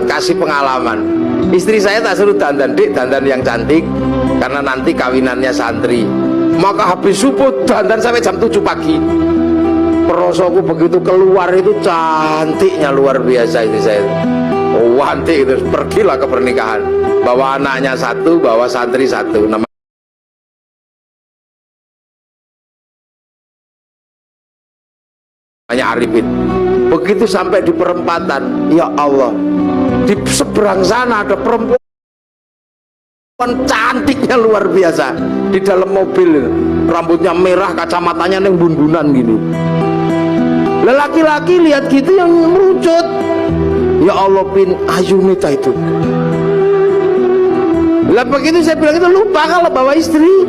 kasih pengalaman. Istri saya tak suruh dandan, Dik, dandan yang cantik karena nanti kawinannya santri. Maka habis subuh dandan sampai jam 7 pagi. Perosoku begitu keluar itu cantiknya luar biasa istri saya. Oh, wanti itu, pergilah ke pernikahan. Bawa anaknya satu, bawa santri satu. Namanya Arifin. Begitu sampai di perempatan, ya Allah, di seberang sana ada perempuan cantiknya luar biasa di dalam mobil, rambutnya merah, kacamatanya yang bun-bunan gini. Lelaki-laki lihat gitu yang merucut, ya Allah, Pin, Ayunita itu. Lah begitu saya bilang itu, lupa kalau bawa istri.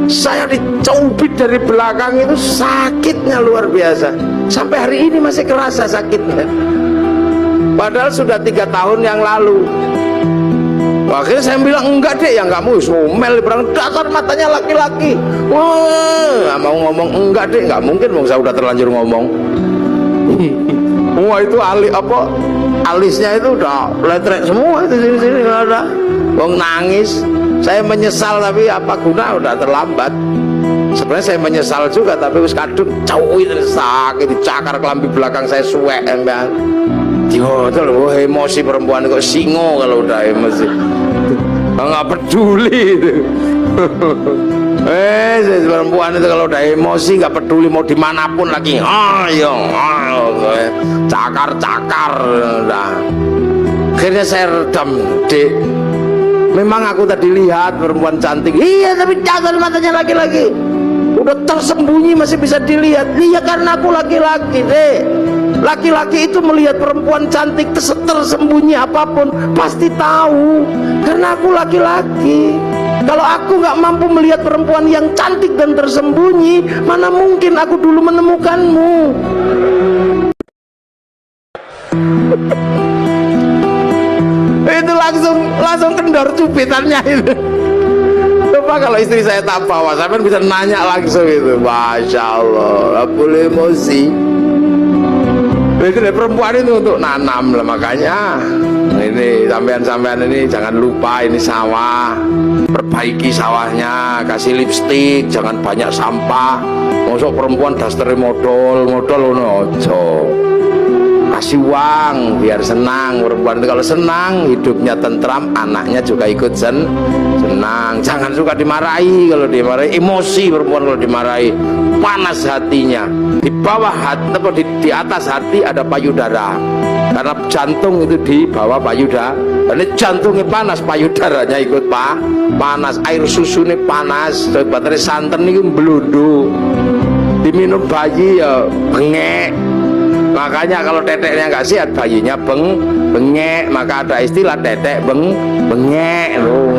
Saya dicubit dari belakang itu, sakitnya luar biasa. Sampai hari ini masih kerasa sakitnya. Padahal sudah 3 tahun yang lalu. Akhirnya saya bilang, enggak deh, ya enggak mau somel, berang dasar matanya laki-laki. Wah, mau ngomong enggak deh, enggak mungkin, saya udah terlanjur ngomong. Wah, itu alisnya itu udah letrek semua itu sini-sini nggak ada. Wong nangis. Saya menyesal tapi apa guna, udah terlambat. Sebenarnya saya menyesal juga tapi wis kadung cowok itu sakit, dicakar kelambi belakang saya suwek emang. Dihotel, wah emosi perempuan kok singo kalau udah emosi. Nggak peduli itu. Perempuan itu kalau udah emosi nggak peduli mau dimanapun lagi. Ayo, cakar-cakar. Udah. Akhirnya saya redam, Dek. Memang aku tadi lihat perempuan cantik, iya, tapi jangan matanya laki-laki. Udah tersembunyi masih bisa dilihat. Iya, karena aku laki-laki, Dek. Laki-laki itu melihat perempuan cantik tersembunyi apapun pasti tahu, karena aku laki-laki. Kalau aku nggak mampu melihat perempuan yang cantik dan tersembunyi, mana mungkin aku dulu menemukanmu. Itu langsung kendor cubitannya itu. Coba kalau istri saya tak bawa, saya bisa nanya langsung itu. Masya Allah, boleh emosi. Itu perempuan itu untuk nanam lah, makanya ini sampean-sampean ini jangan lupa, ini sawah, perbaiki sawahnya, kasih lipstik, jangan banyak sampah. Masuk perempuan daster modal ojo. Kasih uang biar senang perempuan itu. Kalau senang hidupnya tentram, anaknya juga ikut senang. Jangan suka dimarahi. Kalau dimarahi emosi perempuan, kalau dimarahi panas hatinya. Di bawah hati, di atas hati ada payudara, karena jantung itu di bawah payudara. Ini jantungnya panas, payudaranya ikut panas, air susunya panas, baterai santan ini belundu, diminum bayi ya bengek. Makanya kalau teteknya nggak sehat, bayinya bengek. Maka ada istilah tetek bengek loh.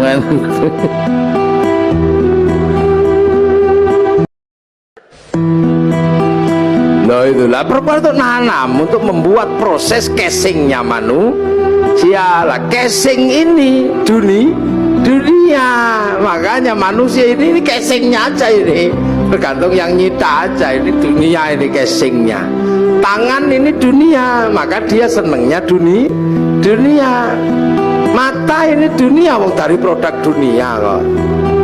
Nah itulah perempuan itu nanam untuk membuat proses casingnya manusia. Lah casing ini dunia. Makanya manusia ini casingnya aja, ini tergantung yang nyita aja. Ini dunia, ini casingnya. Tangan ini dunia, maka dia senengnya dunia. Mata ini dunia, wong dari produk dunia kok.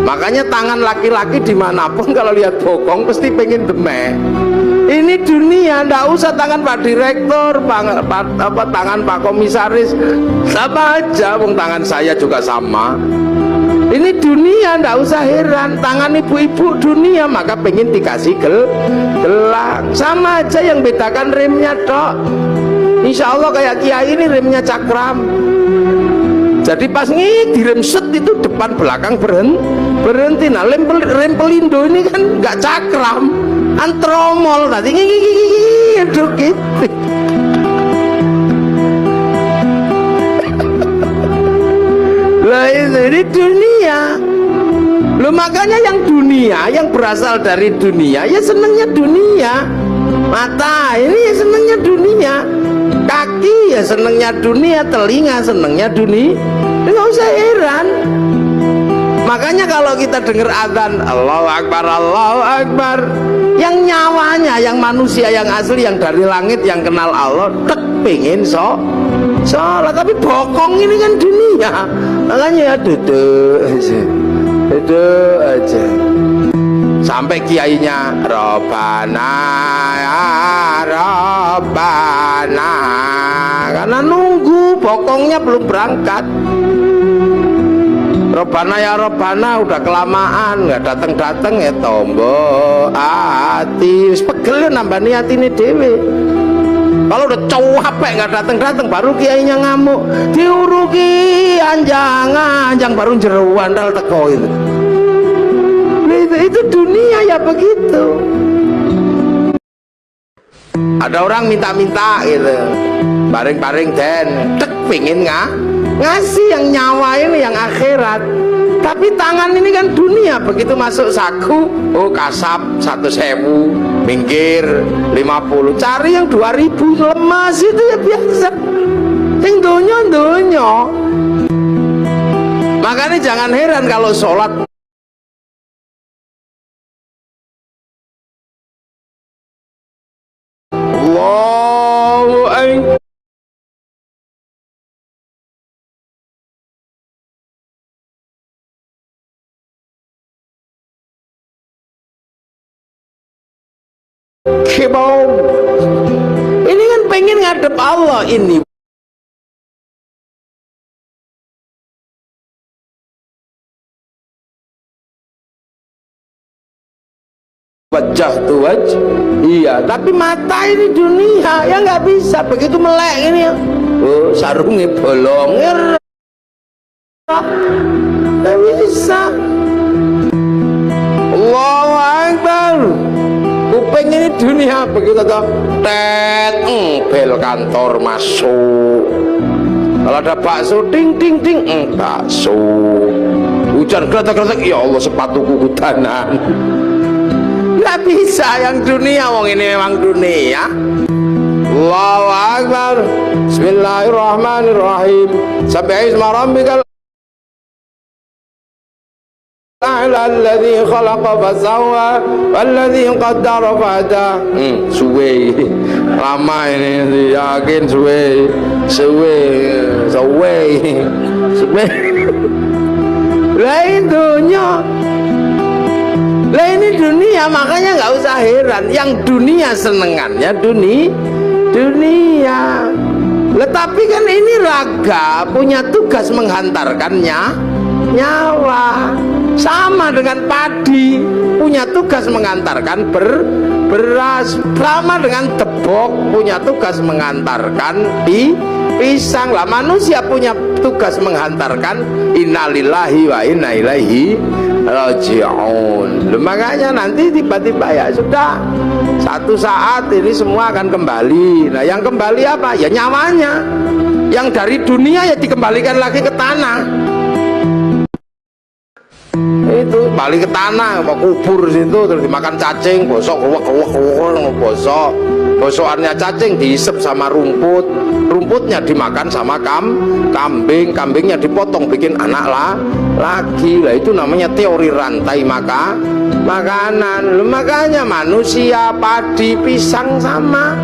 Makanya tangan laki-laki dimanapun kalau lihat bokong pasti pengen demeh. Ini dunia, ndak usah tangan Pak Direktur, tangan Pak Komisaris, sama aja, wong tangan saya juga sama. Ini dunia, ndak usah heran. Tangan ibu-ibu dunia, maka pengen dikasih gelang. Sama aja, yang bedakan remnya tok. Insya Allah kayak kiai ini remnya cakram. Jadi pas di rem set itu depan belakang berhenti. Nah rem pelindo ini kan nggak cakram, antromol tadi gitu. Lah ini dunia. Loh, makanya yang dunia, yang berasal dari dunia, ya senengnya dunia. Mata ini ya senengnya dunia. Kaki ya senengnya dunia. Telinga senengnya dunia. Nggak usah heran. Makanya kalau kita dengar adzan Allahu Akbar, yang nyawanya, yang manusia yang asli, yang dari langit, yang kenal Allah, tek pengen sholat, tapi bokong ini kan dunia. Makanya ya duduk aja sampai kiainya Robbana ya Robbana, karena nunggu bokongnya belum berangkat. Robbana ya Robbana udah kelamaan nggak dateng ya tombo hati pegel nambah niat ini dewe. Kalau udah capek nggak dateng baru kiainya ngamuk, diuruki anjang baru jeruan dal teko itu. Itu dunia ya begitu. Ada orang minta gitu, bareng den tek pingin ngasih yang nyawa ini, yang akhirat, tapi tangan ini kan dunia. Begitu masuk saku, oh kasap 1.000, minggir 50, cari yang 2.000, lemas itu ya biasa. Yang donyo. Makanya jangan heran kalau sholat Allahu Akbar. Kebau ini kan pengen ngadep Allah ini. Wajah tuh iya, tapi mata ini dunia ya nggak bisa. Begitu melek ini ya, oh sarungnya bolong nggak bisa. Allahu Akbar. Kuping ini dunia. Begitu toh tet bel kantor masuk. Kalau ada bakso ding bakso. Hujan kretek ya Allah sepatuku hudanan. Nggak bisa yang dunia, wong ini memang dunia. Allahu Akbar. Bismillahirrahmanirrahim. Sabbihisma rabbikal a'la alladzi khalaqa fasawwa walladzi qaddara fahada. Suwe lama ini, yakin suwe. Lain dunia. Lah ini dunia, makanya nggak usah heran yang dunia senengannya dunia. Tetapi kan ini raga punya tugas menghantarkannya nyawa. Sama dengan padi punya tugas mengantarkan beras. Sama dengan tebok punya tugas mengantarkan pisang. Lah manusia punya tugas menghantarkan innalillahi wa inna ilaihi raji'un. Makanya nanti tiba-tiba ya sudah, satu saat ini semua akan kembali. Nah yang kembali apa? Ya nyawanya. Yang dari dunia ya dikembalikan lagi ke tanah. Itu balik ke tanah, mau kubur situ, terus dimakan cacing, bosok bosokannya cacing diisep sama rumputnya dimakan sama kambingnya dipotong bikin anak lagi. Lah itu namanya teori rantai makanan. Makanya manusia, padi, pisang sama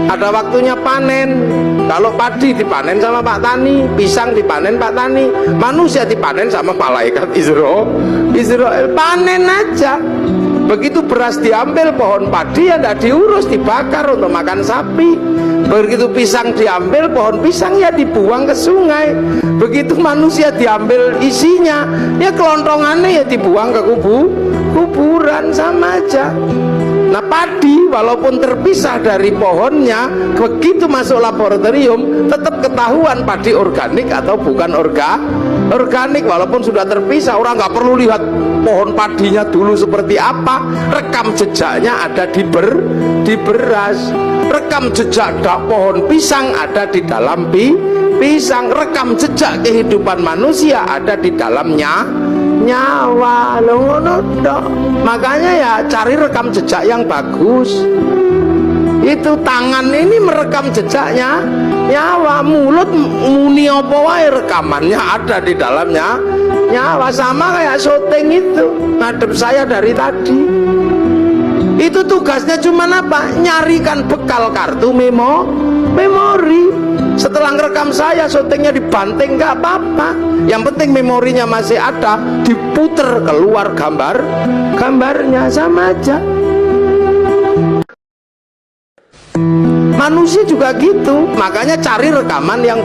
ada waktunya panen. Kalau padi dipanen sama Pak Tani, pisang dipanen Pak Tani, manusia dipanen sama malaikat Israel. Panen aja. Begitu beras diambil, pohon padi ya tidak diurus, dibakar untuk makan sapi. Begitu pisang diambil, pohon pisang ya dibuang ke sungai. Begitu manusia diambil isinya, ya kelontongannya ya dibuang ke kuburan, sama aja. Nah padi walaupun terpisah dari pohonnya, begitu masuk laboratorium tetap ketahuan padi organik atau bukan organik. Walaupun sudah terpisah, orang nggak perlu lihat pohon padinya dulu seperti apa, rekam jejaknya ada di beras, rekam jejak pohon pisang ada di dalam pisang, rekam jejak kehidupan manusia ada di dalamnya nyawa. Makanya ya cari rekam jejak yang bagus. Itu tangan ini merekam jejaknya nyawa, mulut muni apa wae rekamannya ada di dalamnya nyawa. Sama kayak syuting itu ngadep saya dari tadi. Itu tugasnya cuma apa? Nyarikan bekal kartu memori. Setelah ngerekam saya, syutingnya dibanting nggak apa-apa. Yang penting memorinya masih ada, diputer keluar gambarnya sama aja. Manusia juga gitu, makanya cari rekaman yang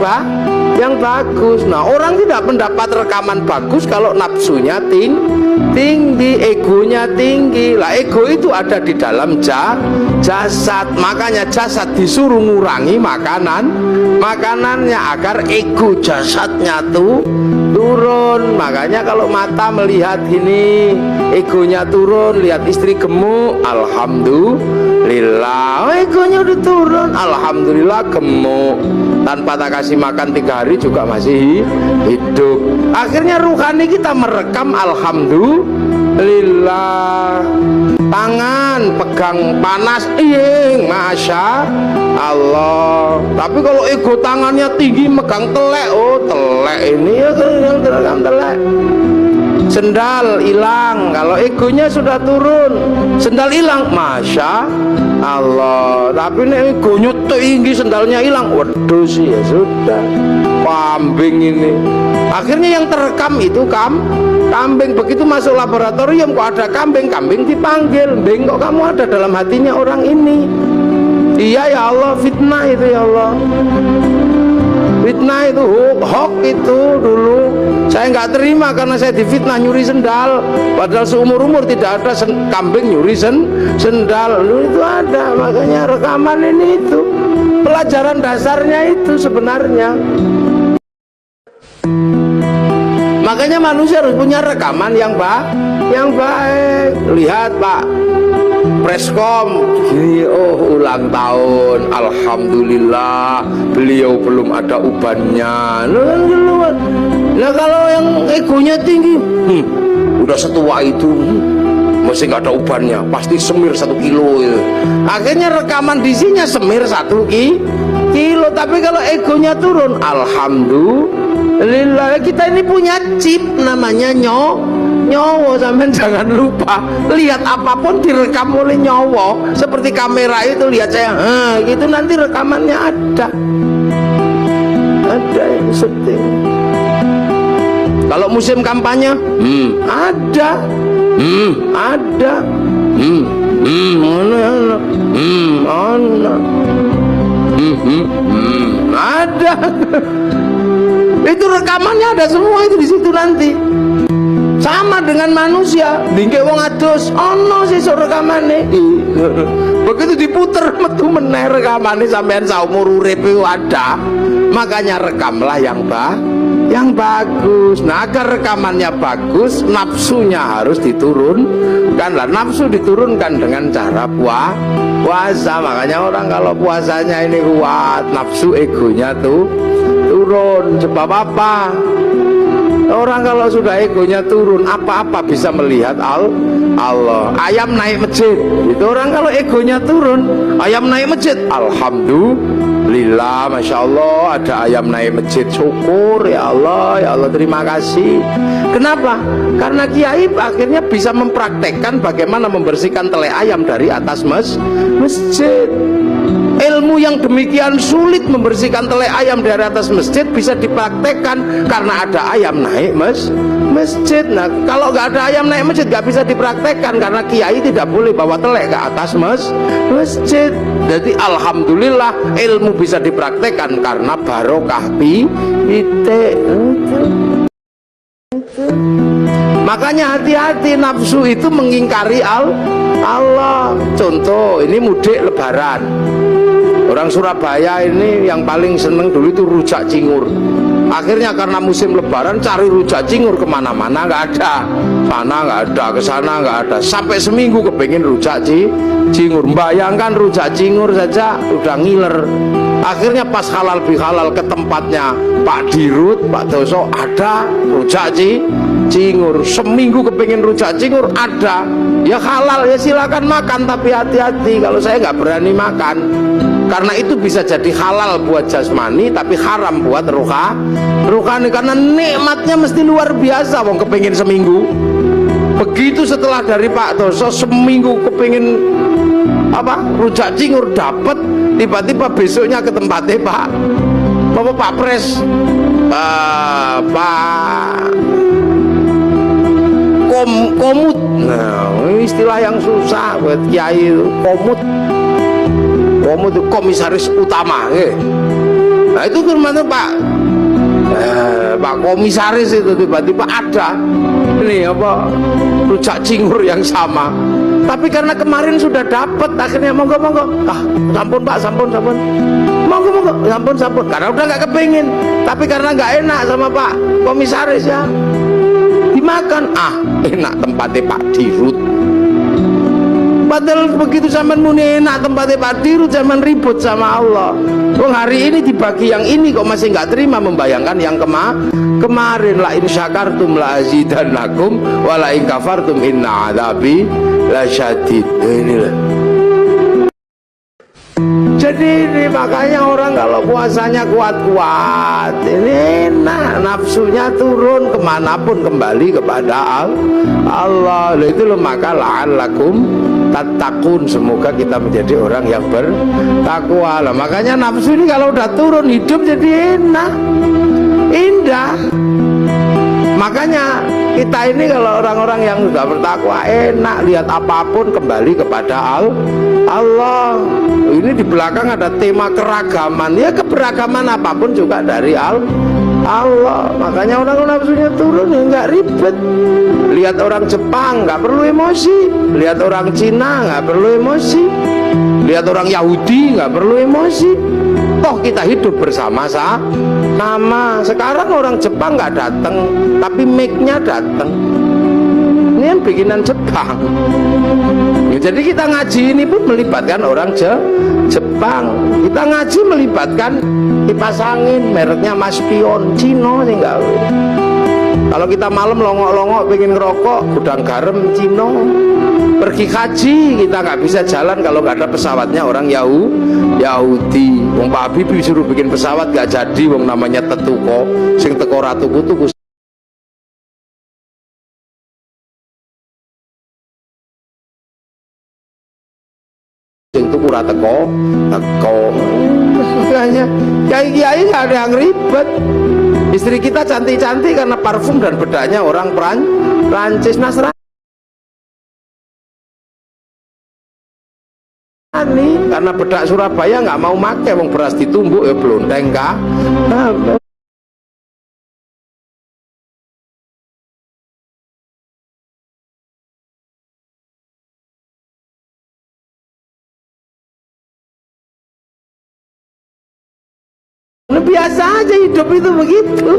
bagus. Nah, orang tidak mendapat rekaman bagus kalau nafsunya tinggi, egonya tinggi. Lah ego itu ada di dalam jasad, makanya jasad disuruh ngurangi makanannya agar ego jasadnya tuh turun. Makanya kalau mata melihat gini, egonya turun, lihat istri gemuk, alhamdulillah, egonya udah turun, alhamdulillah gemuk. Tanpa tak kasih makan 3 hari juga masih hidup. Akhirnya ruhani kita merekam, alhamdulillah. Tangan pegang panas, masya Allah. Tapi kalau ego tangannya tinggi megang telek, oh telek ini ya yang terekam telek. Sendal hilang, kalau egonya sudah turun, sendal hilang, masya Allah. Tapi ini egonya tinggi, sendalnya hilang, waduh sih ya sudah, kambing ini. Akhirnya yang terekam itu kambing. Begitu masuk laboratorium kok ada kambing dipanggil, "Beng, kok kamu ada dalam hatinya orang ini?" "Iya ya Allah, fitnah itu ya Allah." Fitnah itu, hoax itu dulu saya nggak terima karena saya difitnah nyuri sendal, padahal seumur-umur tidak ada kambing nyuri sendal. Dulu itu ada, makanya rekaman ini itu pelajaran dasarnya itu sebenarnya. Makanya manusia harus punya rekaman yang baik. Lihat Pak Preskom gini, oh ulang tahun, alhamdulillah beliau belum ada ubannya. Nah kalau yang egonya tinggi, udah setua itu, masih nggak ada ubannya, pasti semir 1 kilo itu. Akhirnya rekaman isinya semir 1 kilo. Tapi kalau egonya turun, alhamdulillah. Kita ini punya chip namanya nyawa. Sampai jangan lupa, lihat apapun direkam oleh nyawa. Seperti kamera itu, lihat saya gitu, nanti rekamannya ada yang syuting. Kalau musim kampanye ada ada itu rekamannya ada semua itu di situ nanti. Sama dengan manusia, dingke wong adus, ono sih rekamane. Begitu diputer metu meneh rekamane sampean saumur urip ada. Makanya rekamlah yang bagus. Nah, agar rekamannya bagus, nafsunya harus diturunkan. Lah nafsu diturunkan dengan cara puasa. Makanya orang kalau puasanya ini kuat, nafsu egonya tuh turun. Sebab apa? Orang kalau sudah egonya turun, apa-apa bisa melihat Allah. Ayam naik masjid, itu orang kalau egonya turun, ayam naik masjid, alhamdulillah, masya Allah ada ayam naik masjid, syukur ya Allah terima kasih. Kenapa? Karena kiai akhirnya bisa mempraktekkan bagaimana membersihkan tele ayam dari atas masjid. Ilmu yang demikian sulit membersihkan tele ayam dari atas masjid bisa dipraktekkan karena ada ayam naik masjid. Nah, kalau nggak ada ayam naik masjid nggak bisa dipraktekkan karena kiai tidak boleh bawa tele ke atas masjid. Jadi alhamdulillah ilmu bisa dipraktekkan karena barokah pitik. Makanya hati-hati, nafsu itu mengingkari Allah. Contoh, ini mudik lebaran, orang Surabaya ini yang paling seneng dulu itu rujak cingur. Akhirnya karena musim lebaran cari rujak cingur kemana-mana nggak ada, sana nggak ada, kesana nggak ada, sampai seminggu kepengen rujak cingur. Bayangkan rujak cingur saja udah ngiler. Akhirnya pas halal bihalal ke tempatnya Pak Dirut, Pak Doso, ada rujak cingur, seminggu kepingin rujak cingur ada, ya halal, ya silakan makan, tapi hati-hati. Kalau saya nggak berani makan, karena itu bisa jadi halal buat jasmani tapi haram buat rohani, karena nikmatnya mesti luar biasa. Wong kepingin seminggu, begitu setelah dari Pak Doso seminggu kepingin apa rujak cingur dapat, tiba-tiba besoknya ke tempatnya Pak Pres, Pak komut. Nah, istilah yang susah buat kiai itu, komut itu komisaris utama. Nah itu termasuk Pak komisaris itu tiba-tiba ada ini apa rujak cingur yang sama, tapi karena kemarin sudah dapat akhirnya monggo sampun Pak, sampun monggo sampun, karena udah nggak kepingin, tapi karena nggak enak sama Pak komisaris ya dimakan. Enak tempatnya Pak Dirut, padahal begitu zaman muni enak tempatnya Pak Dirut, zaman ribut sama Allah. Hari ini dibagi yang ini kok masih nggak terima, membayangkan yang kemarin. La in syakartum la azidannakum wa la in kafartum inna adzabi lasyadid. Inilah. Jadi ini makanya orang kalau puasanya kuat-kuat ini enak, nafsunya turun, kemanapun kembali kepada Allah. Itu loh, maka la'allakum tattaqun, semoga kita menjadi orang yang bertakwa. Lah makanya nafsu ini kalau udah turun, hidup jadi enak, indah. Makanya kita ini kalau orang-orang yang sudah bertakwa enak, lihat apapun kembali kepada Allah. Ini di belakang ada tema keragaman, ya keberagaman apapun juga dari Allah. Makanya orang nafsunya turun, ya nggak ribet. Lihat orang Jepang nggak perlu emosi, lihat orang Cina nggak perlu emosi, lihat orang Yahudi nggak perlu emosi. Toh kita hidup bersama-sama. Sekarang orang Jepang nggak datang, tapi mic-nya datang. Ini yang bikinan Jepang. Ya, jadi kita ngaji ini pun melibatkan orang Jepang. Kita ngaji melibatkan kipas angin mereknya Mas Pion, Cino sih enggak. Kalau kita malam longok-longok pengen ngerokok, gudang garam Cino. Pergi haji kita nggak bisa jalan kalau nggak ada pesawatnya orang Yahudi. Wong Pak Habibie disuruh bikin pesawat nggak jadi, wong namanya tetuko, sing teko ratuku sing tuku ora teko. Makanya kiai nggak ada yang ribet. Istri kita cantik-cantik karena parfum dan bedaknya orang Prancis, Nasrani. Karena bedak Surabaya nggak mau make, wong beras ditumbuk ya blonteng kah. Biasa aja hidup itu begitu.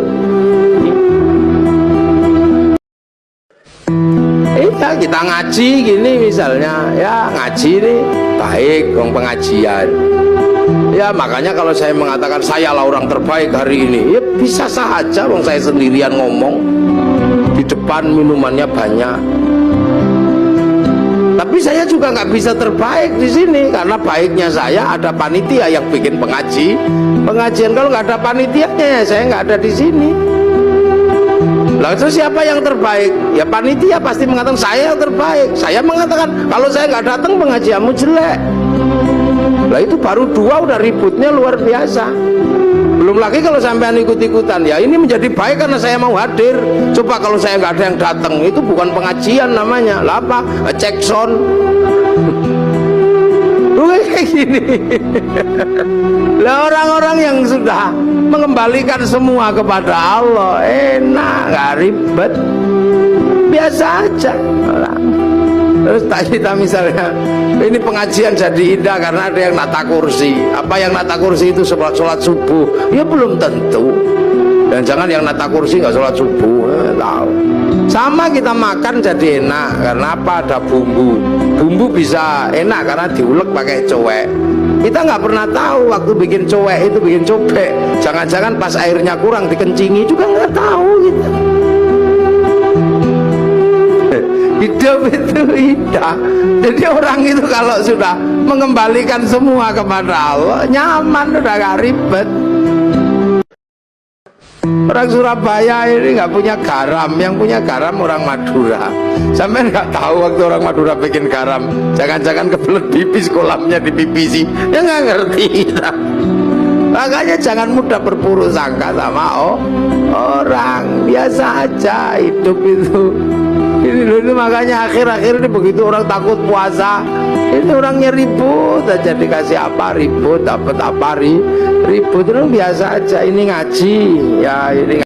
Ya kita ngaji gini misalnya, ya ngaji nih baik, wong pengajian. Ya makanya kalau saya mengatakan saya lah orang terbaik hari ini, ya bisa saja, wong saya sendirian ngomong di depan minumannya banyak. Tapi saya juga nggak bisa terbaik di sini karena baiknya saya ada panitia yang bikin pengajian. Kalau nggak ada panitianya ya saya nggak ada di sini. Lalu siapa yang terbaik? Ya panitia pasti mengatakan saya yang terbaik. Saya mengatakan kalau saya nggak datang pengajianmu jelek. Lah itu baru dua udah ributnya luar biasa. Belum lagi kalau sampean ikut-ikutan, ya ini menjadi baik karena saya mau hadir. Coba kalau saya nggak ada yang datang, itu bukan pengajian namanya. Lah apa? Cek sound. Kayak gini. Lah orang-orang yang sudah mengembalikan semua kepada Allah, enak, nggak ribet, biasa aja. Terus kita misalnya ini pengajian jadi indah karena ada yang nata kursi. Apa yang nata kursi itu sholat subuh? Ya belum tentu. Dan jangan yang nata kursi nggak sholat subuh, tahu. Sama kita makan jadi enak karena apa? Ada bumbu. Bumbu bisa enak karena diulek pakai cowek. Kita nggak pernah tahu waktu bikin cowek itu bikin cobek. Jangan-jangan pas airnya kurang dikencingi juga nggak tahu gitu. Hidup itu indah. Jadi orang itu kalau sudah mengembalikan semua kepada Allah, nyaman, udah gak ribet. Orang Surabaya ini nggak punya garam, yang punya garam orang Madura. Sampai nggak tahu waktu orang Madura bikin garam, jangan-jangan kebelet pipis, kolamnya dipipisi, ya nggak ngerti. Makanya jangan mudah berpuruk sangka sama orang, biasa aja hidup itu. Ini makanya akhir-akhir ini begitu orang takut puasa, itu orangnya ribut aja, dikasih apa ribut, dapat apa ribut, itu biasa aja. Ini ngaji ya, ini